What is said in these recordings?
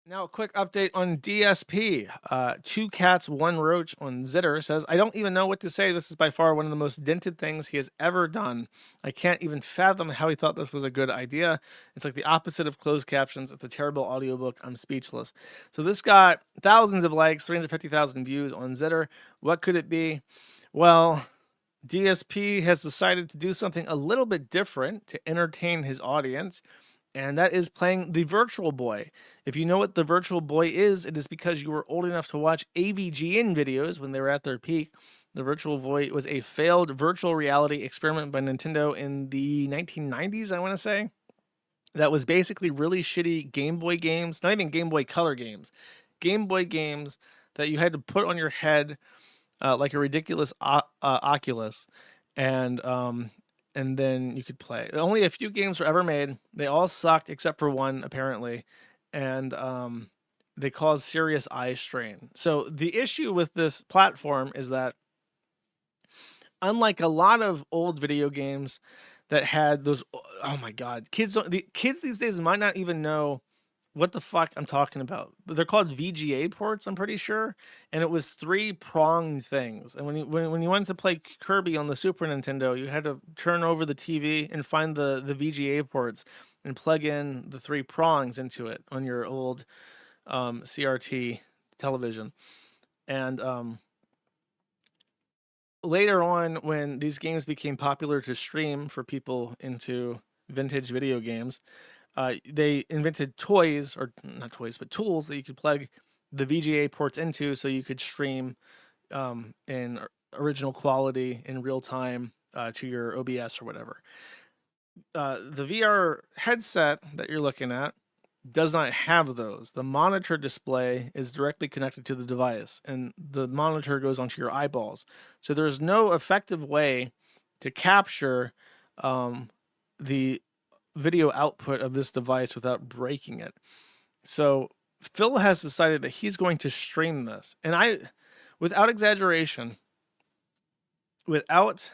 Now, a quick update on DSP. Two cats, one roach on Zitter says, I don't even know what to say. This is by far one of the most dented things he has ever done. I can't even fathom how he thought this was a good idea. It's like the opposite of closed captions. It's a terrible audiobook. I'm speechless. So this got thousands of likes, 350,000 views on Zitter. What could it be? Well, DSP has decided to do something a little bit different to entertain his audience, and that is playing the Virtual Boy. If you know what the Virtual Boy is, it is because you were old enough to watch AVGN videos when they were at their peak. The Virtual Boy was a failed virtual reality experiment by Nintendo in the 1990s, I want to say. That was basically really shitty Game Boy games, not even Game Boy Color games, Game Boy games that you had to put on your head like a ridiculous Oculus, and then you could play. Only a few games were ever made. They all sucked except for one, apparently, and they caused serious eye strain. So the issue with this platform is that, unlike a lot of old video games that had those, oh my god, the kids these days might not even know what the fuck I'm talking about. They're called VGA ports, I'm pretty sure, and it was three-pronged things. And when you wanted to play Kirby on the Super Nintendo, you had to turn over the TV and find the VGA ports and plug in the three prongs into it on your old CRT television. And later on, when these games became popular to stream for people into vintage video games, they invented toys, or not toys, but tools that you could plug the VGA ports into so you could stream in original quality in real time to your OBS or whatever. The VR headset that you're looking at does not have those. The monitor display is directly connected to the device, and the monitor goes onto your eyeballs. So there's no effective way to capture the video output of this device without breaking it. So Phil has decided that he's going to stream this. And I, without exaggeration, with the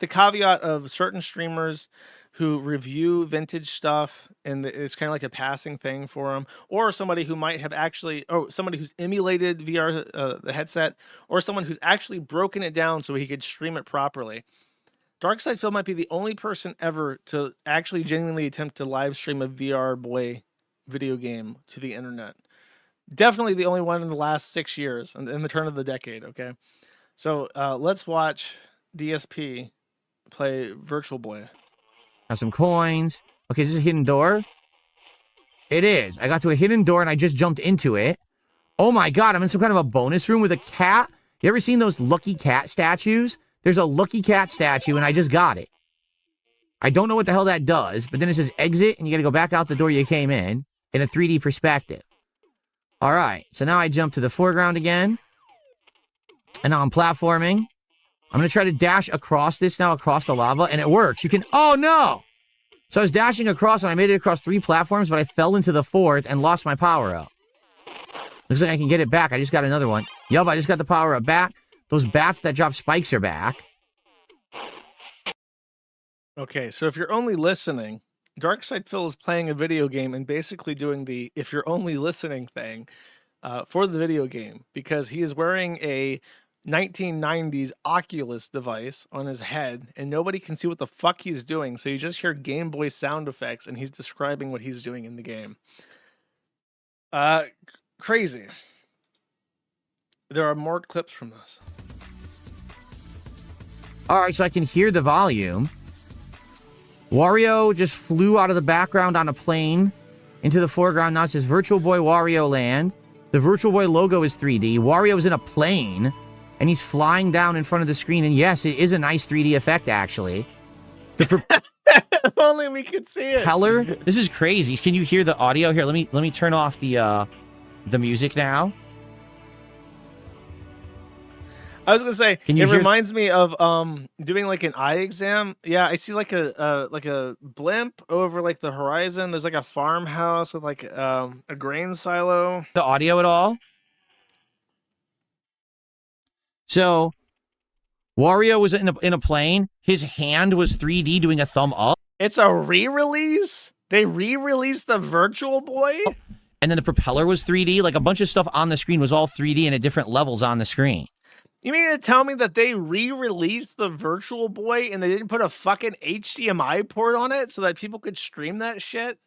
caveat of certain streamers who review vintage stuff and it's kind of like a passing thing for them, or somebody who might have actually, somebody who's emulated VR, the headset, or someone who's actually broken it down so he could stream it properly. Darkside Phil might be the only person ever to actually genuinely attempt to live stream a VR Boy video game to the internet. Definitely the only one in the last 6 years, in the turn of the decade, okay? So let's watch DSP play Virtual Boy. Got some coins. Okay, is this a hidden door? It is. I got to a hidden door and I just jumped into it. Oh my god, I'm in some kind of a bonus room with a cat. You ever seen those Lucky Cat statues? There's a Lucky Cat statue, and I just got it. I don't know what the hell that does, but then it says exit, and you got to go back out the door you came in a 3D perspective. All right, so now I jump to the foreground again, and now I'm platforming. I'm going to try to dash across this now, across the lava, and it works. You can, oh no! So I was dashing across, and I made it across 3 platforms, but I fell into the 4th and lost my power-up. Looks like I can get it back. I just got another one. Yup, I just got the power-up back. Those bats that drop spikes are back. Okay, so if you're only listening, Darkside Phil is playing a video game and basically doing the if you're only listening thing for the video game, because he is wearing a 1990s Oculus device on his head and nobody can see what the fuck he's doing. So you just hear Game Boy sound effects and he's describing what he's doing in the game. Crazy. There are more clips from this. All right, so I can hear the volume. Wario just flew out of the background on a plane into the foreground. Now it says Virtual Boy Wario Land. The Virtual Boy logo is 3D. Wario is in a plane, and he's flying down in front of the screen. And yes, it is a nice 3D effect, actually. If only we could see it. Propeller. This is crazy. Can you hear the audio? Here, let me turn off the music now. I was gonna say it reminds me of doing like an eye exam. Yeah, I see like a blimp over like the horizon. There's like a farmhouse with like a grain silo. The audio at all? So Wario was in a plane. His hand was 3D doing a thumb up. It's a re-release? They re-released the Virtual Boy? and then the propeller was 3D. Like a bunch of stuff on the screen was all 3D and at different levels on the screen. You mean to tell me that they re-released the Virtual Boy and they didn't put a fucking HDMI port on it so that people could stream that shit?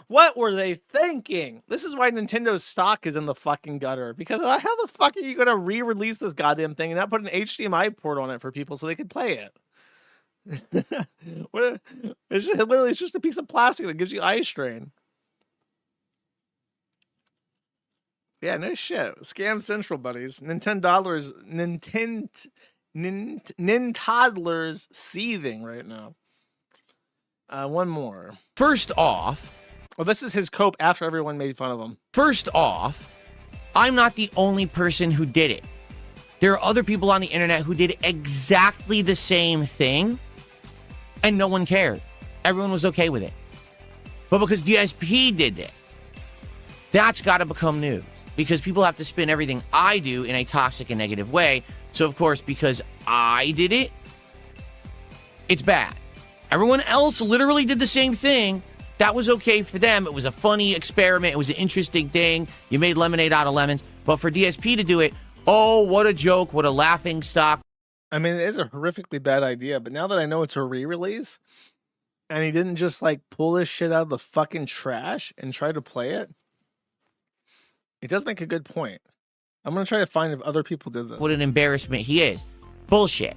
What were they thinking? This is why Nintendo's stock is in the fucking gutter. Because how the fuck are you going to re-release this goddamn thing and not put an HDMI port on it for people so they could play it? It's just a piece of plastic that gives you eye strain. Yeah, no shit. Scam Central, buddies. Nintendollars seething right now. One more. First off... Well, this is his cope after everyone made fun of him. First off, I'm not the only person who did it. There are other people on the internet who did exactly the same thing, and no one cared. Everyone was okay with it. But because DSP did this, that's got to become news. Because people have to spin everything I do in a toxic and negative way. So, of course, because I did it, it's bad. Everyone else literally did the same thing. That was okay for them. It was a funny experiment. It was an interesting thing. You made lemonade out of lemons. But for DSP to do it, oh, what a joke. What a laughing stock. I mean, it is a horrifically bad idea. But now that I know it's a re-release, and he didn't just, like, pull this shit out of the fucking trash and try to play it, it does make a good point. I'm going to try to find if other people did this. What an embarrassment he is. Bullshit.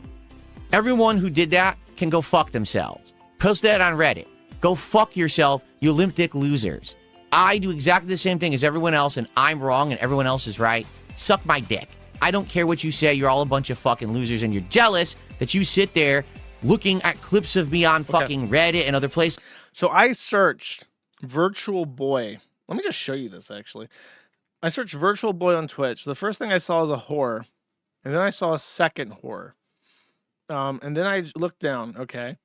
Everyone who did that can go fuck themselves. Post that on Reddit. Go fuck yourself, you limp dick losers. I do exactly the same thing as everyone else, and I'm wrong and everyone else is right. Suck my dick. I don't care what you say. You're all a bunch of fucking losers, and you're jealous that you sit there looking at clips of me on fucking Reddit and other places. So I searched Virtual Boy. Let me just show you this, actually. I searched Virtual Boy on Twitch. The first thing I saw was a whore, and then I saw a second whore. And then I looked down, okay?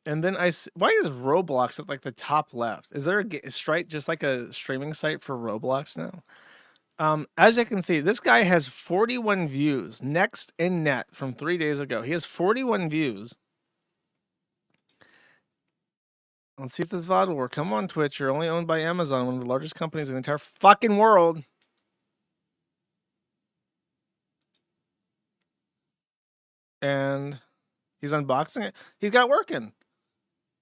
And then why is Roblox at like the top left? Is there a Stripe just like a streaming site for Roblox now? As you can see, this guy has 41 views. Next in net from 3 days ago. He has 41 views. Let's see if this VOD will work. Come on, Twitch. You're only owned by Amazon, one of the largest companies in the entire fucking world. And he's unboxing it. He's got it working.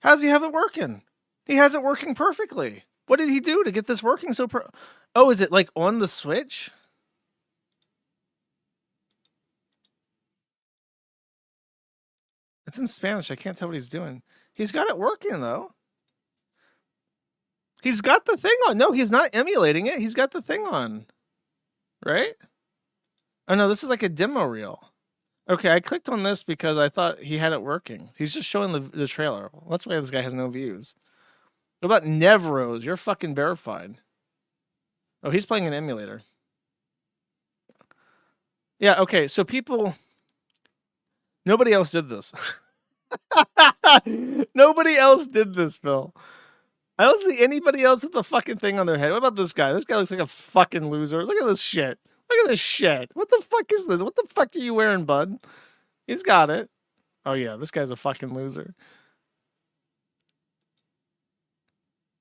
How does he have it working? He has it working perfectly. What did he do to get this working so Oh, is it like on the Switch? It's in Spanish. I can't tell what he's doing. He's got it working, though. He's got the thing on. No, he's not emulating it. He's got the thing on. Right? Oh, no, this is like a demo reel. Okay, I clicked on this because I thought he had it working. He's just showing the trailer. Well, that's why this guy has no views. What about Nevros? You're fucking verified. Oh, he's playing an emulator. Yeah, okay, so people... Nobody else did this. Nobody else did this, Phil. I don't see anybody else with the fucking thing on their head. What about this guy? This guy looks like a fucking loser. Look at this shit. Look at this shit. What the fuck is this? What the fuck are you wearing, bud? He's got it. Oh, yeah. This guy's a fucking loser.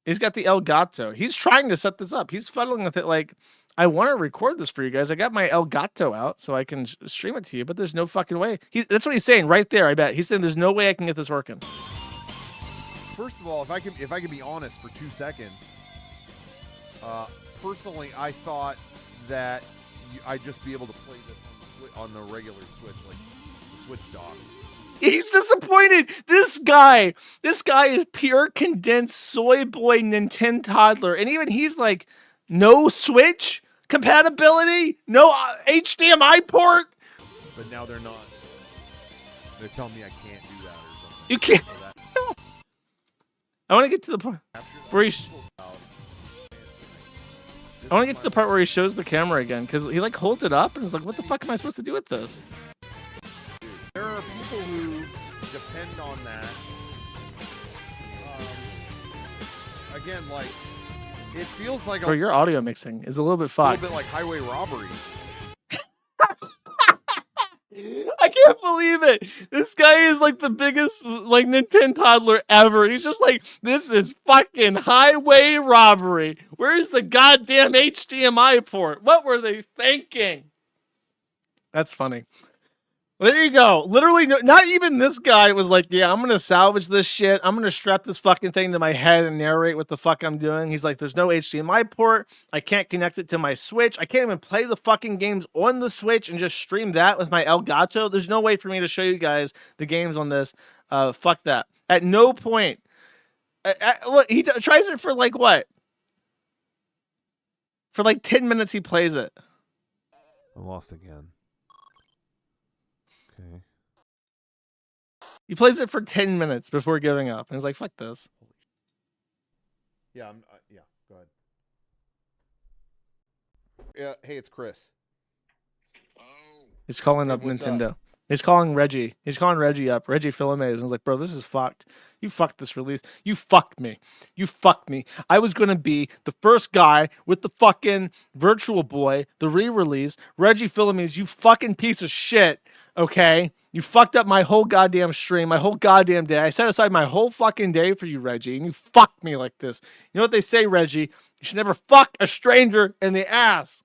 He's got the El Gato. He's trying to set this up. He's fuddling with it like, I want to record this for you guys. I got my El Gato out so I can stream it to you, but there's no fucking way. That's what he's saying right there, I bet. He's saying there's no way I can get this working. First of all, if I can be honest for 2 seconds, personally, I thought that I'd just be able to play this on the regular Switch, like the Switch dock. He's disappointed. This guy is pure condensed soy boy Nintendo toddler, and even he's like, no Switch compatibility, no HDMI port. But now they're not. They're telling me I can't do that or something. You can't. I want to get to the part where he. I want to get to the part where he shows the camera again, because he like holds it up and is like, "What the fuck am I supposed to do with this?" There are people who depend on that. Again, like it feels like Bro, your audio mixing is a little bit fucked. A little bit like highway robbery. I can't believe it. This guy is like the biggest like Nintendo toddler ever. He's just like, this is fucking highway robbery. Where's the goddamn HDMI port? What were they thinking? That's funny. Well, there you go. Literally, not even this guy was like, yeah, I'm going to salvage this shit. I'm going to strap this fucking thing to my head and narrate what the fuck I'm doing. He's like, there's no HDMI port. I can't connect it to my Switch. I can't even play the fucking games on the Switch and just stream that with my Elgato. There's no way for me to show you guys the games on this. Fuck that. At no point. Look, he tries it for like what? For like 10 minutes he plays it. I lost again. Okay. He plays it for 10 minutes before giving up. And he's like, fuck this. Yeah, yeah, go ahead. Yeah, hey, it's Chris. He's calling up What's Nintendo. up? He's calling Reggie. He's calling Reggie up. Reggie Philomays. And I was like, bro, this is fucked. You fucked this release. You fucked me. You fucked me. I was going to be the first guy with the fucking Virtual Boy, the re-release. Reggie Philomays, you fucking piece of shit. Okay? You fucked up my whole goddamn stream, my whole goddamn day. I set aside my whole fucking day for you, Reggie, and you fucked me like this. You know what they say, Reggie? You should never fuck a stranger in the ass.